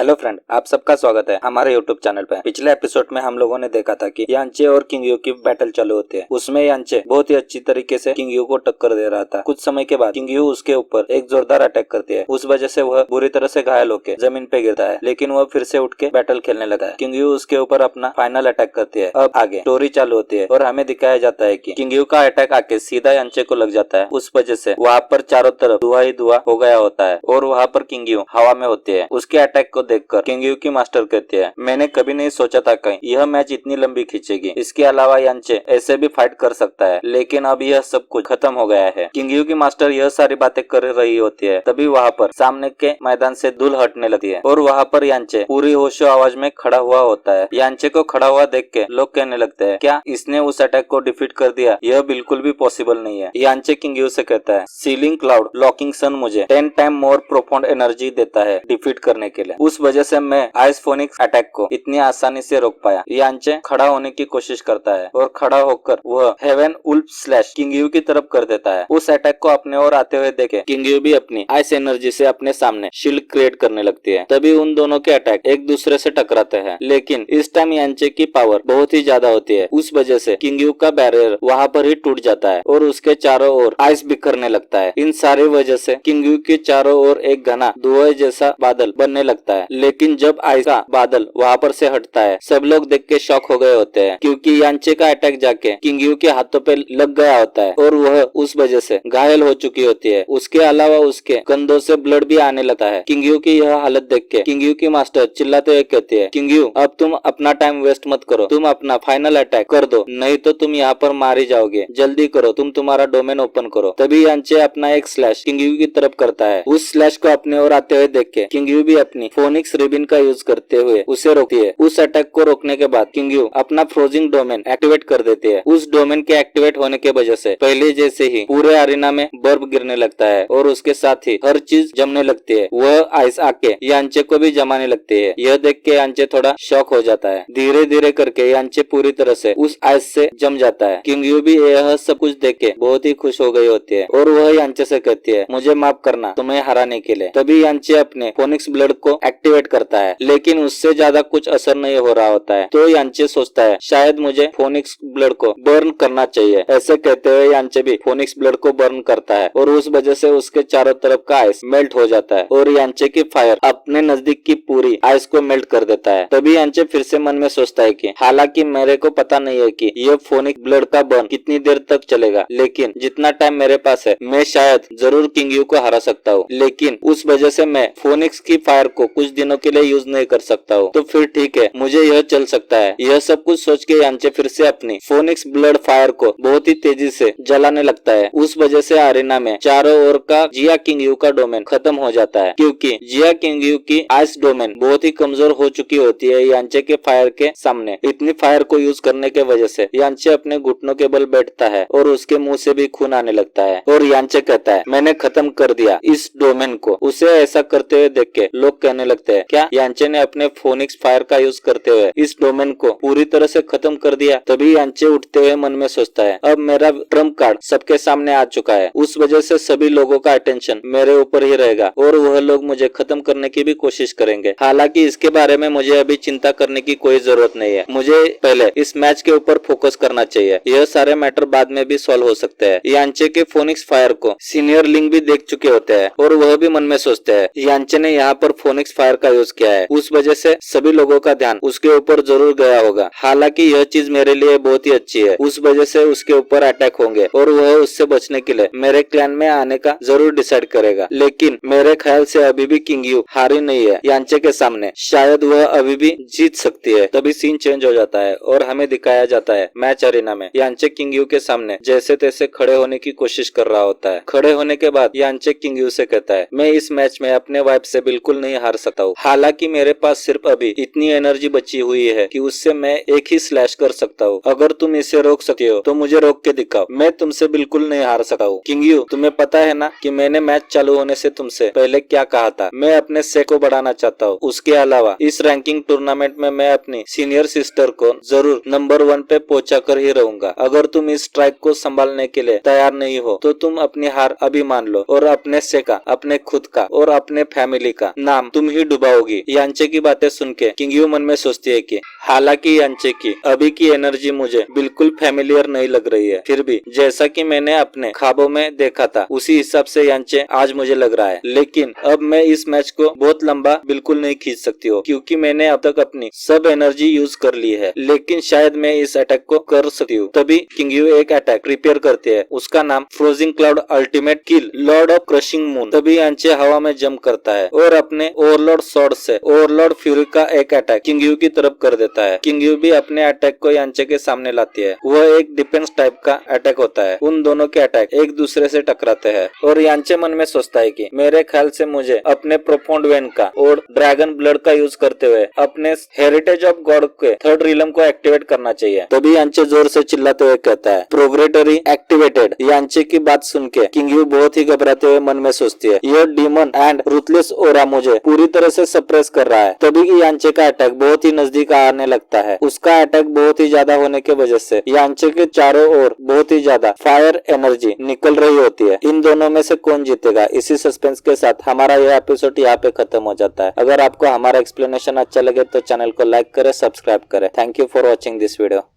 Hello friend, आप सबका स्वागत है हमारे यूट्यूब चैनल पे। पिछले एपिसोड में हम लोगों ने देखा था कि यांचे और किंग यू की बैटल चालू होती है। उसमें यांचे बहुत ही अच्छी तरीके से किंग यू को टक्कर दे रहा था। कुछ समय के बाद किंग यू उसके ऊपर एक जोरदार अटैक करती है। उस वजह से वह बुरी तरह से घायल होकर जमीन पे गिरता है, लेकिन वह फिर से उठ के बैटल खेलने लगा है। किंग यू उसके ऊपर अपना फाइनल अटैक करती है। अब आगे स्टोरी चालू होती है और हमें दिखाया जाता है कि किंग यू का अटैक आके सीधा यांचे को लग जाता है। उस वजह से वहाँ पर चारों तरफ धुआं ही धुआं हो गया होता है और वहाँ पर किंग यू हवा में होती है। उसके अटैक को देखकर किंग यू की मास्टर कहती है, मैंने कभी नहीं सोचा था कहीं यह मैच इतनी लंबी खींचेगी। इसके अलावा यांचे ऐसे भी फाइट कर सकता है, लेकिन अब यह सब कुछ खत्म हो गया है। किंग यू की मास्टर यह सारी बातें कर रही होती है, तभी वहाँ पर सामने के मैदान से धूल हटने लगती है और वहाँ पर यांचे पूरी होशो आवाज में खड़ा हुआ होता है। यांचे को खड़ा हुआ देख के लोग कहने लगते हैं, क्या इसने उस अटैक को डिफीट कर दिया? यह बिल्कुल भी पॉसिबल नहीं है। यांचे किंग यू से कहता है, सीलिंग क्लाउड लॉकिंग सन मुझे 10 टाइम मोर प्रोफाउंड एनर्जी देता है डिफीट करने के लिए। उस वजह से मैं आइस फोनिक्स अटैक को इतनी आसानी से रोक पाया। यांचे खड़ा होने की कोशिश करता है और खड़ा होकर वह हेवन उल्फ स्लैश किंग यू की तरफ कर देता है। उस अटैक को अपने ओर आते हुए देखे किंग यू भी अपनी आइस एनर्जी से अपने सामने शील्ड क्रिएट करने लगती है। तभी उन दोनों के अटैक एक दूसरे से टकराते हैं, लेकिन इस टाइम यांचे की पावर बहुत ही ज्यादा होती है। उस वजह से किंग यू का बैरियर वहाँ पर ही टूट जाता है और उसके चारों ओर आइस बिखरने लगता है। इन सारी वजह से किंग यू के चारों ओर एक घना धुएं जैसा बादल बनने लगता है, लेकिन जब आइस का बादल वहाँ पर से हटता है, सब लोग देख के शॉक हो गए होते हैं, क्योंकि यांचे का अटैक जाके किंग यू के हाथों पे लग गया होता है और वह उस वजह से घायल हो चुकी होती है। उसके अलावा उसके कंधों से ब्लड भी आने लगता है। किंग यू की यह हालत देख के किंग यू की मास्टर चिल्लाते हुए कहती है, किंग यू अब तुम अपना टाइम वेस्ट मत करो, तुम अपना फाइनल अटैक कर दो, नहीं तो तुम यहाँ पर मारी जाओगे। जल्दी करो, तुम तुम्हारा डोमेन ओपन करो। तभी यांचे अपना एक स्लैश किंग यू की तरफ करता है। उस स्लैश को अपने ओर आते हुए देख के किंग यू भी अपनी फोनिक्स रिबिन का यूज करते हुए उसे रोकती है। उस अटैक को रोकने के बाद किंग यू अपना फ्रोजिंग डोमेन एक्टिवेट कर देती है। उस डोमेन के एक्टिवेट होने के वजह से पहले जैसे ही पूरे अरीना में बर्फ गिरने लगता है और उसके साथ ही हर चीज जमने लगती है। वह आइस आके यांचे को भी जमाने लगती है। यह देख के यांचे थोड़ा शॉक हो जाता है। धीरे धीरे करके यांचे पूरी तरह से उस आइस से जम जाता है। किंग यू भी यह सब कुछ देख के बहुत ही खुश हो गई होती है और वह यांचे से कहती है, मुझे माफ करना तुम्हें हराने के लिए। तभी यांचे अपने फोनिक्स ब्लड को एक्टिवेट करता है, लेकिन उससे ज्यादा कुछ असर नहीं हो रहा होता है। तो यांचे सोचता है, शायद मुझे फोनिक्स ब्लड को बर्न करना चाहिए। ऐसे कहते हुए यांचे भी फोनिक्स ब्लड को बर्न करता है और उस वजह से उसके चारों तरफ का आइस मेल्ट हो जाता है और यांचे की फायर अपने नजदीक की पूरी आइस को मेल्ट कर देता है। तभी यांचे फिर से मन में सोचता है कि हालांकि मेरे को पता नहीं है कि यह फोनिक्स ब्लड का बर्न कितनी देर तक चलेगा, लेकिन जितना टाइम मेरे पास है मैं शायद जरूर किंग यू को हरा सकता हूँ। लेकिन उस वजह से मैं फोनिक्स की फायर को कुछ दिनों के लिए यूज नहीं कर सकता हूँ, तो फिर ठीक है, मुझे यह चल सकता है। यह सब कुछ सोच के यांचे फिर से अपनी फोनिक्स ब्लड फायर को बहुत ही तेजी से जलाने लगता है। उस वजह से अरीना में चारों ओर का जिया किंग यू का डोमेन खत्म हो जाता है, क्योंकि जिया किंग यू की आइस डोमेन बहुत ही कमजोर हो चुकी होती है यांचे के फायर के सामने। इतनी फायर को यूज करने के वजह से यांचे अपने घुटनों के बल बैठता है और उसके मुंह से भी खून आने लगता है और यांचे कहता है, मैंने खत्म कर दिया इस डोमेन को। उसे ऐसा करते हुए देख के लोग कहने लगते हैं, क्या यांचे ने अपने फोनिक्स फायर का यूज करते हुए इस डोमेन को पूरी तरह से खत्म कर दिया? तभी यांचे उठते हुए मन में सोचता है, अब मेरा ट्रम्प कार्ड सबके सामने आ चुका है। उस वजह से सभी लोगों का अटेंशन मेरे ऊपर ही रहेगा और वह लोग मुझे खत्म करने की भी कोशिश करेंगे। हालांकि इसके बारे में मुझे अभी चिंता करने की कोई जरूरत नहीं है। मुझे पहले इस मैच के ऊपर फोकस करना चाहिए। यह सारे मैटर बाद में भी सॉल्व हो सकते हैं। यांचे के फोनिक्स फायर को सीनियर लिंक भी देख चुके होते हैं और वह भी मन में सोचते हैं, यांचे ने यहाँ पर फोनिक्स फायर का यूज किया है, उस वजह से सभी लोगों का ध्यान उसके ऊपर जरूर गया होगा। हालांकि यह चीज मेरे लिए बहुत ही अच्छी है, उस वजह से उसके ऊपर अटैक होंगे और वह उससे बचने के लिए मेरे क्लैन में आने का जरूर डिसाइड करेगा। लेकिन मेरे ख्याल से अभी भी किंग यू हारी नहीं है यांचे के सामने, शायद वह अभी भी जीत सकती है। तभी सीन चेंज हो जाता है और हमें दिखाया जाता है मैच अरीना में यांचे किंग यू के सामने जैसे तैसे खड़े होने की कोशिश कर रहा होता है। खड़े होने के बाद यांचे किंग यू से कहता है, मैं इस मैच में अपने वाइफ से बिल्कुल नहीं हार सकता हूँ। हालांकि मेरे पास सिर्फ अभी इतनी एनर्जी बची हुई है कि उससे मैं एक ही स्लैश कर सकता हूँ। अगर तुम इसे रोक सकते हो तो मुझे रोक के दिखाओ, मैं तुमसे बिल्कुल नहीं हार सकता हूँ। किंग यू, तुम्हें पता है ना कि मैंने मैच चालू होने से तुमसे पहले क्या कहा था? मैं अपने से को बढ़ाना चाहता हूँ। उसके अलावा इस रैंकिंग टूर्नामेंट में मैं अपनी सीनियर सिस्टर को जरूर नंबर 1 पे पहुंचा कर ही रहूंगा। अगर तुम इस स्ट्राइक को संभालने के लिए तैयार नहीं हो तो तुम अपनी हार अभी मान लो और अपने से का, अपने खुद का और अपने फैमिली का नाम तुम ही डुबाओगी। यांचे की बातें सुन के किंगयू मन में सोचती है कि हालांकि यांचे की अभी की एनर्जी मुझे बिल्कुल फैमिलियर नहीं लग रही है, फिर भी जैसा कि मैंने अपने ख्वाबों में देखा था उसी हिसाब से यांचे आज मुझे लग रहा है। लेकिन अब मैं इस मैच को बहुत लंबा बिल्कुल नहीं खींच सकती हूँ, क्योंकि मैंने अब तक अपनी सब एनर्जी यूज कर ली है। लेकिन शायद मैं इस अटैक को कर सकती हूँ। तभी किंगयू एक अटैक प्रिपेयर करते है, उसका नाम freezing cloud ultimate kill lord of crushing moon. तभी यांचे हवा में जंप करता है और अपने ओवरलॉर्ड स्वॉर्ड से ओवरलॉर्ड फ्यूरी का एक अटैक किंगयू की तरफ कर देता है। किंगयू भी अपने अटैक को यांचे के सामने लाती है। वह एक डिफेंस टाइप का अटैक होता है। उन दोनों के अटैक एक दूसरे से टकराते हैं और यांचे मन में सोचता है कि मेरे ख्याल से मुझे अपने प्रोफाउंड वेन का और ड्रैगन ब्लड का यूज करते हुए अपने हेरिटेज ऑफ गॉड के थर्ड रिलम को एक्टिवेट करना चाहिए। तभी यांचे जोर से चिल्लाते हुए कहता है प्रोग्रेटरी एक्टिवेटेड। यांचे की बात सुन के किंगयू बहुत ही घबराते हुए मन में सोचती है यह डीमन एंड रूथलेस ओरा मुझे पूरी तरह से सप्रेस कर रहा है। तभी की यांचे का अटैक बहुत ही नजदीक आने लगता है। उसका अटैक बहुत ही ज्यादा होने की वजह से यांचे के चारों ओर बहुत ही ज्यादा फायर एनर्जी निकल रही होती है। इन दोनों में से कौन जीतेगा, इसी सस्पेंस के साथ हमारा यह एपिसोड यहाँ पे खत्म हो जाता है। अगर आपको हमारा एक्सप्लेनेशन अच्छा लगे तो चैनल को लाइक करें, सब्सक्राइब करें। Thank you for watching this video.